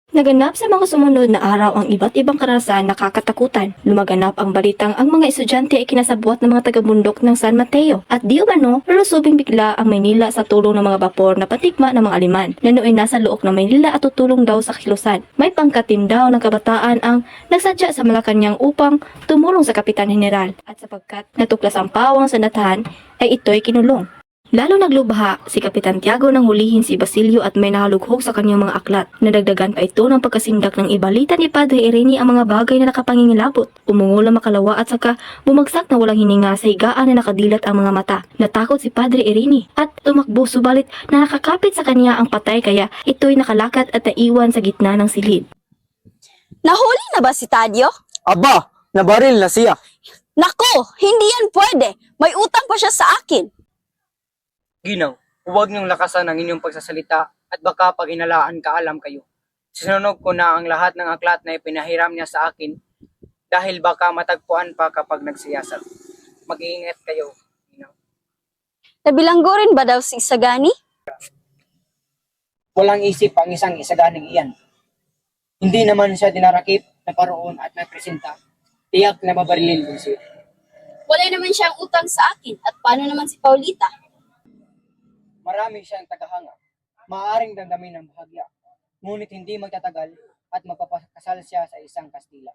Naganap sa mga sumunod na araw ang iba't ibang karanasan na nakakatakutan. Lumaganap ang balitang ang mga estudyante ay kinasabwat ng mga taga-bundok ng San Mateo at di umano lulusubing bigla ang Maynila sa tulong ng mga bapor na patigma ng mga Aliman na nooy nasa look ng Maynila at tutulong daw sa kilusan. May pangkatim daw ng kabataan ang nagsadya sa Malacanang upang tumulong sa Kapitan General at sapagkat natuklas ang pawang sa natahan ay ito'y kinulong. Lalo naglubha si Kapitan Tiago nang hulihin si Basilio at may nahalughog sa kanyang mga aklat. Nadagdagan pa ito ng pagkasindak ng ibalita ni Padre Irene ang mga bagay na nakapangingilabot. Umungol ang makalawa at saka bumagsak na walang hininga sa higaan na nakadilat ang mga mata. Natakot si Padre Irene at tumakbo subalit na nakakapit sa kanya ang patay kaya ito'y nakalakat at naiwan sa gitna ng silid. Nahuli na ba si Tadio? Aba, nabaril na siya. Nako, hindi yan pwede. May utang pa siya sa akin. Ginaw, huwag niyong lakasan ang inyong pagsasalita at baka pag hinalaan kaalam kayo. Sinunog ko na ang lahat ng aklat na ipinahiram niya sa akin dahil baka matagpuan pa kapag nagsiyasat. Mag-iingat kayo, Ginaw. Nabilanggo rin ba daw si Isagani? Walang isip ang isang isaganing iyan. Hindi naman siya dinarakip na paroon at napresenta. Tiyak na mabarilin din siya. Wala naman siyang utang sa akin. At paano naman si Paulita? Marami siyang tagahanga. Maaaring damdamin ng bahagya. Ngunit hindi magtatagal at magpapakasal siya sa isang Kastila.